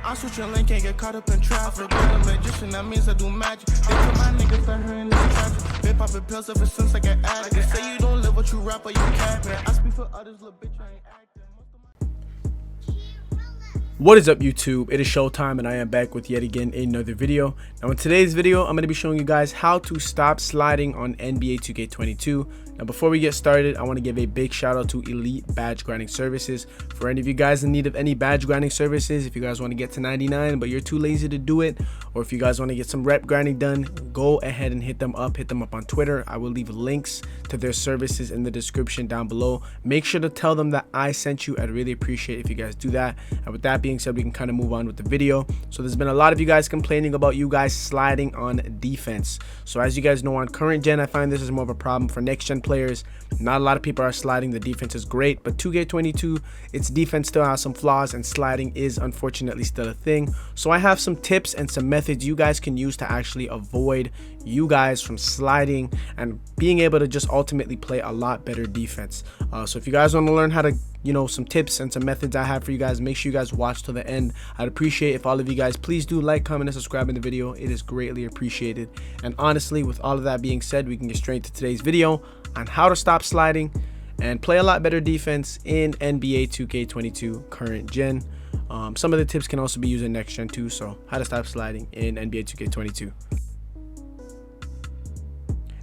I switch your lane, can't get caught up in traffic. I'm a magician, that means I do magic. They tell my niggas that her in this traffic. They poppin' pills ever since I get addict. They say you don't live what you rap or you capping. I speak for others, little bitch, I ain't acting. What is up, YouTube? It is showtime and I am back with yet again another video. Now in today's video, I'm going to be showing you guys how to stop sliding on NBA 2K22. Now before we get started, I want to give a big shout out to Elite Badge Grinding Services. For any of you guys in need of any badge grinding services, if you guys want to get to 99 but you're too lazy to do it, or if you guys want to get some rep grinding done, go ahead and hit them up on Twitter. I will leave links to their services in the description down below. Make sure to tell them that I sent you. I'd really appreciate if you guys do that. And with that being said, we can kind of move on with the video. So there's been a lot of you guys complaining about you guys sliding on defense. So as you guys know, on current gen, I find this is more of a problem. For next gen players, not a lot of people are sliding. The defense is great, but 2K22, its defense still has some flaws and sliding is unfortunately still a thing. So I have some tips and some methods you guys can use to actually avoid you guys from sliding and being able to just ultimately play a lot better defense. So if you guys want to learn how to, some tips and some methods I have for you guys, make sure you guys watch to the end. I'd appreciate if all of you guys please do like, comment, and subscribe in the video. It is greatly appreciated. And honestly, with all of that being said, we can get straight to today's video on how to stop sliding and play a lot better defense in NBA 2K22 current gen. Some of the tips can also be used in next gen too. So how to stop sliding in NBA 2K22.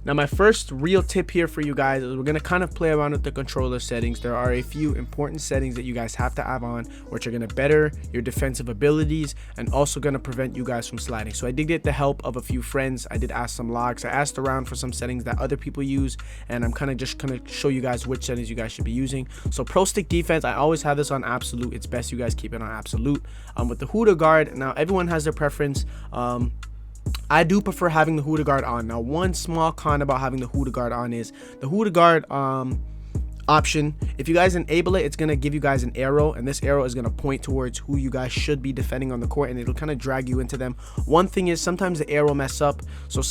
Now my first real tip here for you guys is we're going to kind of play around with the controller settings. There are a few important settings that you guys have to have on, which are going to better your defensive abilities and also going to prevent you guys from sliding. So I did get the help of a few friends. I did ask some logs. I asked around for some settings that other people use, and I'm kind of just going to show you guys which settings you guys should be using. So pro stick defense, I always have this on absolute. It's best you guys keep it on absolute. With the hooter guard, now everyone has their preference. I do prefer having the hooter guard on. Now one small con about having the hooter guard on is the hooter guard option, if you guys enable it, it's going to give you guys an arrow, and this arrow is going to point towards who you guys should be defending on the court, and it'll kind of drag you into them. One thing is sometimes the arrow mess up. So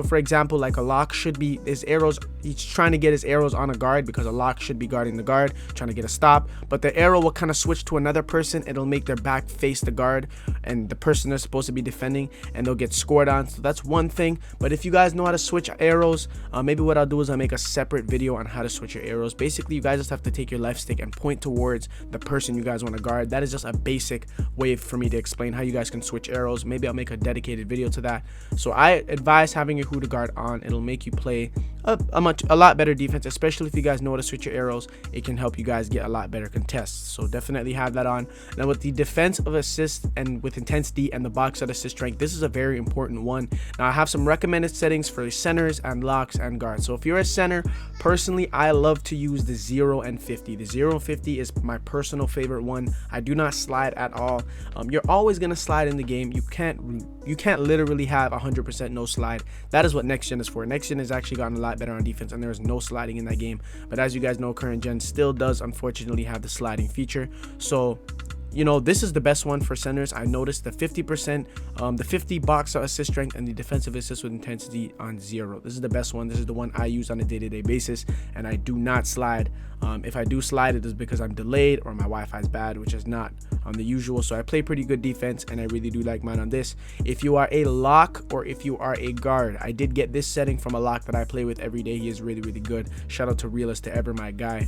for example, like a lock should be his arrows, he's trying to get his arrows on a guard because a lock should be guarding the guard, trying to get a stop, but the arrow will kind of switch to another person. It'll make their back face the guard and the person they're supposed to be defending, and they'll get scored on. So that's one thing. But if you guys know how to switch arrows, maybe what I'll do is I'll make a separate video on how to switch your arrows. Basically, you guys just have to take your left stick and point towards the person you guys want to guard. That is just a basic way for me to explain how you guys can switch arrows. Maybe I'll make a dedicated video to that. So I advise having your hooter guard on. It'll make you play a lot better defense, especially if you guys know how to switch your arrows. It can help you guys get a lot better contests. So definitely have that on. Now with the defense of assist and with intensity and the box out assist strength, this is a very important one. Now I have some recommended settings for centers and locks and guards. So if you're a center, personally I love to use the 0 and 50. The 0 and 50 is my personal favorite one. I do not slide at all. You're always gonna slide in the game. You can't literally have 100% no slide. That is what next gen is for. Next gen has actually gotten a lot better on defense, and there is no sliding in that game. But as you guys know, current gen still does unfortunately have the sliding feature. So this is the best one for centers. I noticed the 50%, the 50 box out assist strength and the defensive assist with intensity on 0. This is the best one. This is the one I use on a day-to-day basis, and I do not slide. If I do slide, it is because I'm delayed or my Wi-Fi is bad, which is not the usual. So I play pretty good defense, and I really do like mine on this. If you are a lock or if you are a guard, I did get this setting from a lock that I play with every day. He is really, really good. Shout out to Realist to Ever, my guy.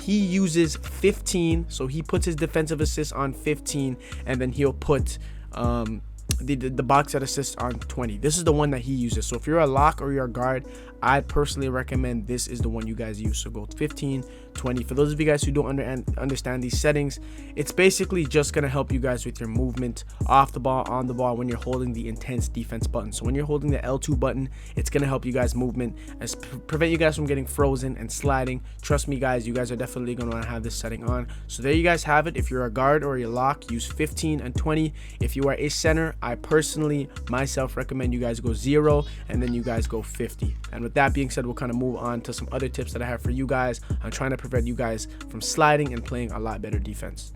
He uses 15, so he puts his defensive assist on 15, and then he'll put the box out assist on 20. This is the one that he uses. So if you're a lock or you're a guard, I personally recommend this is the one you guys use. So go 15, 20. For those of you guys who don't understand these settings, it's basically just going to help you guys with your movement off the ball, on the ball, when you're holding the intense defense button. So when you're holding the L2 button, it's going to help you guys movement and prevent you guys from getting frozen and sliding. Trust me guys, you guys are definitely going to want to have this setting on. So there you guys have it. If you're a guard or a lock, use 15 and 20. If you are a center, I personally myself recommend you guys go 0 and then you guys go 50. And with that being said, we'll kind of move on to some other tips that I have for you guys on trying to prevent you guys from sliding and playing a lot better defense.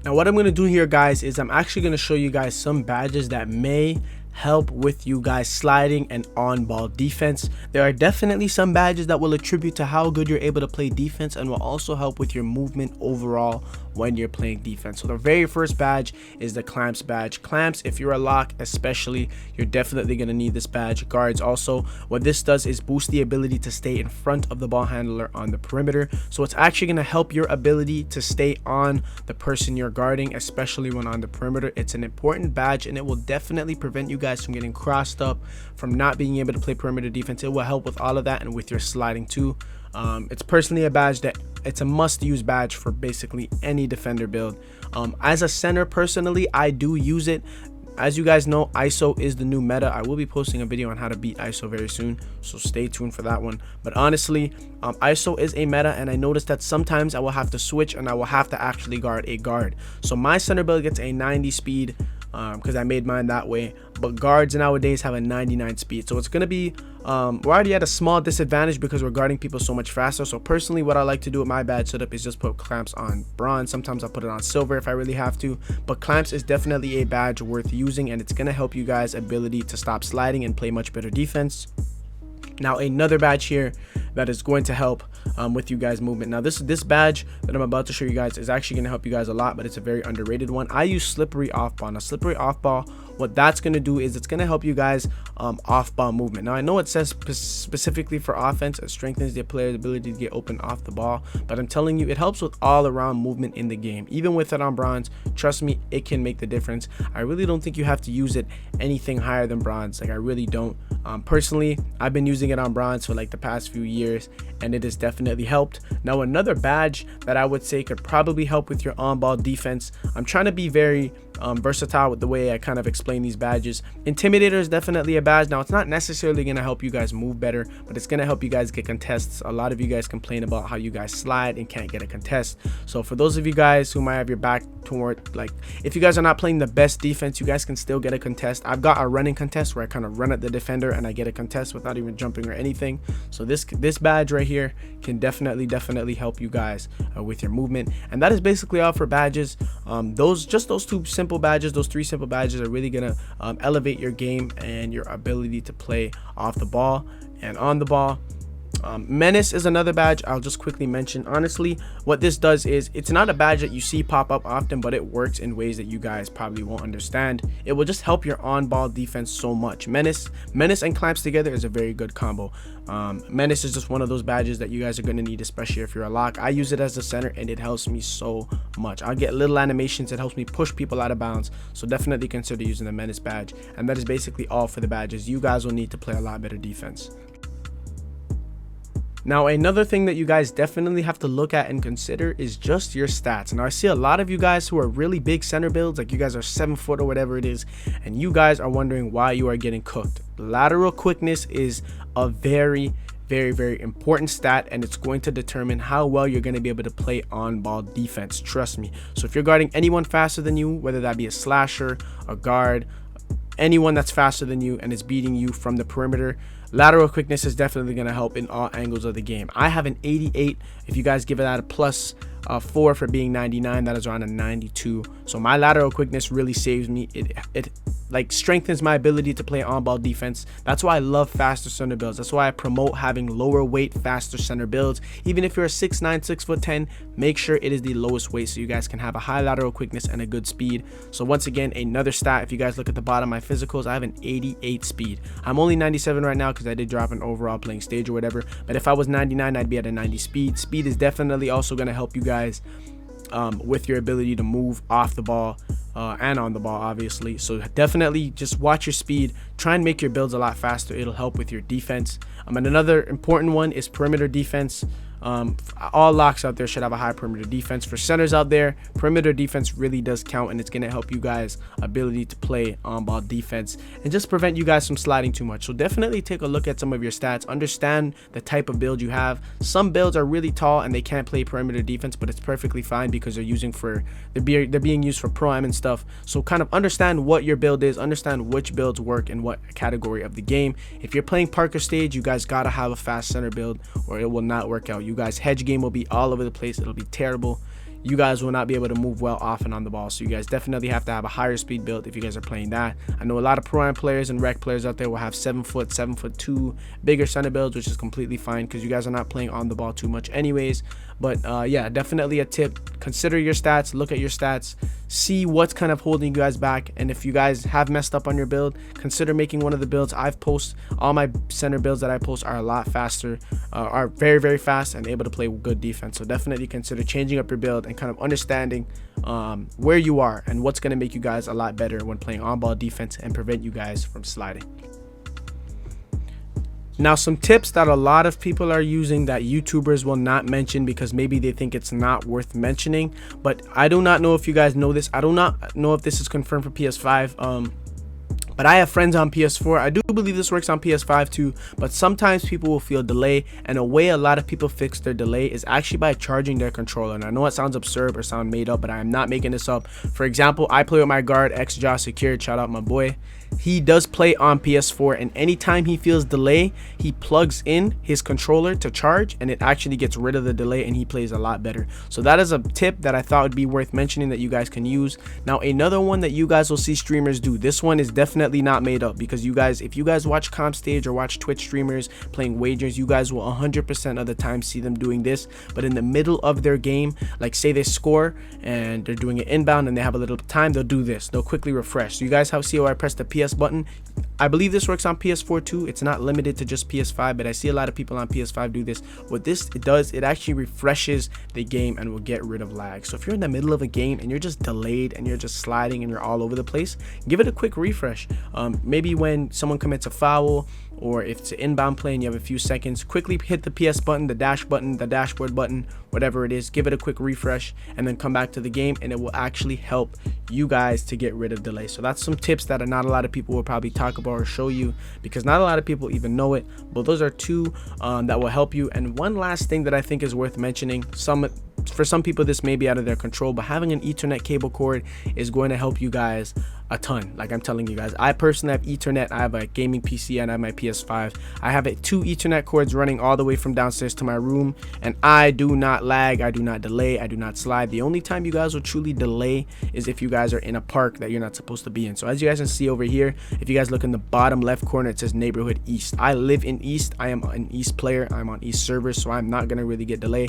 Now what I'm going to do here guys is I'm actually going to show you guys some badges that may help with you guys sliding and on ball defense. There are definitely some badges that will attribute to how good you're able to play defense and will also help with your movement overall when you're playing defense. So the very first badge is the clamps badge. Clamps, if you're a lock especially, you're definitely going to need this badge. Guards also, what this does is boost the ability to stay in front of the ball handler on the perimeter. So it's actually going to help your ability to stay on the person you're guarding, especially when on the perimeter. It's an important badge, and it will definitely prevent you guys from getting crossed up, from not being able to play perimeter defense. It will help with all of that and with your sliding too. It's personally a badge that it's a must-use badge for basically any defender build. As a center, personally, I do use it. As you guys know, ISO is the new meta. I will be posting a video on how to beat ISO very soon, so stay tuned for that one. But honestly, ISO is a meta, and I noticed that sometimes I will have to switch and I will have to actually guard a guard. So my center build gets a 90 speed because I made mine that way, but guards nowadays have a 99 speed. So it's going to be we're already at a small disadvantage because we're guarding people so much faster. So personally, what I like to do with my badge setup is just put clamps on bronze. Sometimes I'll put it on silver if I really have to, but clamps is definitely a badge worth using, and it's going to help you guys' ability to stop sliding and play much better defense. Now another badge here that is going to help with you guys movement. Now this badge that I'm about to show you guys is actually going to help you guys a lot, but it's a very underrated one. I use slippery off ball. Now slippery off ball, what that's going to do is it's going to help you guys off ball movement. Now I know it says specifically for offense, it strengthens the player's ability to get open off the ball, but I'm telling you, it helps with all around movement in the game. Even with it on bronze, trust me, it can make the difference. I really don't think you have to use it anything higher than bronze. Like, I really don't. Personally, I've been using it on bronze for like the past few years, and it has definitely helped. Now another badge that I would say could probably help with your on-ball defense. I'm trying to be very versatile with the way I kind of explain these badges. Intimidator is definitely a badge. Now it's not necessarily going to help you guys move better, but it's going to help you guys get contests. A lot of you guys complain about how you guys slide and can't get a contest. So for those of you guys who might have your back toward, like, if you guys are not playing the best defense, you guys can still get a contest. I've got a running contest where I kind of run at the defender and I get a contest without even jumping or anything. So this badge right here can definitely help you guys with your movement. And that is basically all for badges. Those two simple badges, those three simple badges are really gonna elevate your game and your ability to play off the ball and on the ball. Menace is another badge I'll just quickly mention. Honestly, what this does is, it's not a badge that you see pop up often, but it works in ways that you guys probably won't understand. It will just help your on-ball defense so much. Menace and clamps together is a very good combo. Menace is just one of those badges that you guys are going to need, especially if you're a lock. I use it as a center and it helps me so much. I'll get little animations. It helps me push people out of bounds, so definitely consider using the Menace badge. And that is basically all for the badges. You guys will need to play a lot better defense. Now another thing that you guys definitely have to look at and consider is just your stats. Now I see a lot of you guys who are really big center builds, like you guys are 7 foot or whatever it is, and you guys are wondering why you are getting cooked. Lateral quickness is a very important stat, and it's going to determine how well you're going to be able to play on ball defense, trust me. So if you're guarding anyone faster than you, whether that be a slasher, a guard, anyone that's faster than you and is beating you from the perimeter, lateral quickness is definitely going to help in all angles of the game. I have an 88. If you guys give it that a plus 4 for being 99, that is around a 92. So my lateral quickness really saves me. It like strengthens my ability to play on-ball defense. That's why I love faster center builds. That's why I promote having lower weight, faster center builds. Even if you're a 6'9", 6'10", make sure it is the lowest weight so you guys can have a high lateral quickness and a good speed. So once again, another stat, if you guys look at the bottom of my physicals, I have an 88 speed. I'm only 97 right now because I did drop an overall playing stage or whatever, but if I was 99, I'd be at a 90 speed. Speed is definitely also going to help you guys with your ability to move off the ball and on the ball, obviously. So definitely just watch your speed, try and make your builds a lot faster. It'll help with your defense. And another important one is perimeter defense. All locks out there should have a high perimeter defense. For centers out there, perimeter defense really does count, and it's going to help you guys ability to play on ball defense and just prevent you guys from sliding too much. So definitely take a look at some of your stats, understand the type of build you have. Some builds are really tall and they can't play perimeter defense, but it's perfectly fine because they're being used for pro am and stuff. So kind of understand what your build is, understand which builds work in what category of the game. If you're playing Parker stage, you guys gotta have a fast center build or it will not work out. You guys hedge game will be all over the place. It'll be terrible. You guys will not be able to move well off and on the ball. So you guys definitely have to have a higher speed build if you guys are playing that. I know a lot of pro-am players and rec players out there will have 7 foot, 7'2", bigger center builds, which is completely fine because you guys are not playing on the ball too much anyways. But yeah, definitely a tip. consider your stats, look at your stats, see what's kind of holding you guys back. And if you guys have messed up on your build, consider making one of the builds I've posted. All my center builds that I post are a lot faster, are very, very fast and able to play good defense. So definitely consider changing up your build and kind of understanding where you are and what's going to make you guys a lot better when playing on-ball defense and prevent you guys from sliding. Now, some tips that a lot of people are using that YouTubers will not mention because maybe they think it's not worth mentioning, but I do not know if you guys know this. I do not know if this is confirmed for PS5. But I have friends on PS4. I do believe this works on PS5 too, but sometimes people will feel delay, and a way a lot of people fix their delay is actually by charging their controller. And I know it sounds absurd or sound made up, but I am not making this up. For example, I play with my guard xJosh Secured, shout out my boy. He does play on PS4, and anytime he feels delay, he plugs in his controller to charge, and it actually gets rid of the delay and he plays a lot better. So that is a tip that I thought would be worth mentioning that you guys can use. Now, another one that you guys will see streamers do, this one is definitely not made up, because you guys, if you guys watch comp stage or watch Twitch streamers playing wagers, you guys will 100% of the time see them doing this. But in the middle of their game, like say they score and they're doing it inbound and they have a little time, they'll do this, they'll quickly refresh. So you guys see how I press the PS button? I believe this works on PS4 too. It's not limited to just PS5, but I see a lot of people on PS5 do this. What this does, it actually refreshes the game and will get rid of lag. So if you're in the middle of a game and you're just delayed and you're just sliding and you're all over the place, give it a quick refresh. Maybe when someone commits a foul, or if it's an inbound play and you have a few seconds, quickly hit the PS button, the dash button, the dashboard button, whatever it is, give it a quick refresh and then come back to the game, and it will actually help you guys to get rid of delay. So that's some tips that not a lot of people will probably talk about or show you, because not a lot of people even know it, but those are two that will help you. And one last thing that I think is worth mentioning, for some people this may be out of their control, but having an Ethernet cable cord is going to help you guys a ton. Like I'm telling you guys, I personally have Ethernet. I have a gaming PC and I have my PS5. I have two Ethernet cords running all the way from downstairs to my room, and I do not lag, I do not delay, I do not slide. The only time you guys will truly delay is if you guys are in a park that you're not supposed to be in. So as you guys can see over here, if you guys look in the bottom left corner, it says neighborhood East. I live in East. I am an East player. I'm on East servers, so I'm not gonna really get delay.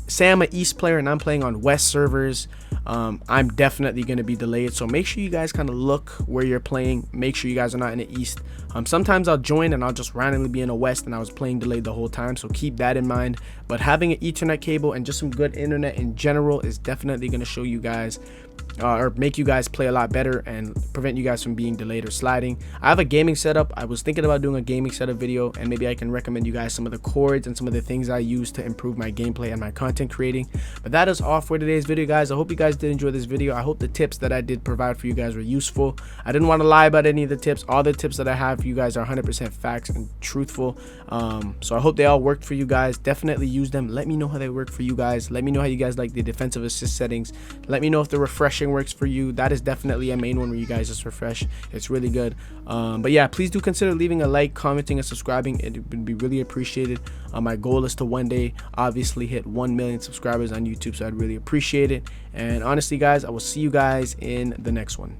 Say I'm an East player and I'm playing on West servers, I'm definitely going to be delayed. So make sure you guys kind of look where you're playing, make sure you guys are not in the East. Sometimes I'll join and I'll just randomly be in a West and I was playing delayed the whole time, so keep that in mind. But having an Ethernet cable and just some good internet in general is definitely going to show you guys or make you guys play a lot better and prevent you guys from being delayed or sliding. I have a gaming setup. I was thinking about doing a gaming setup video, and maybe I can recommend you guys some of the cords and some of the things I use to improve my gameplay and my content creating. But that is all for today's video, guys. I hope you guys did enjoy this video. I hope the tips that I did provide for you guys were useful. I didn't want to lie about any of the tips. All the tips that I have for you guys are 100% facts and truthful. So I hope they all worked for you guys. Definitely use them. Let me know how they work for you guys. Let me know how you guys like the defensive assist settings. Let me know if the refreshing works for you. That is definitely a main one where you guys just refresh. It's really good. But yeah, please do consider leaving a like, commenting, and subscribing. It would be really appreciated. My goal is to one day obviously hit 1 million subscribers on YouTube, so I'd really appreciate it. And honestly, guys, I will see you guys in the next one.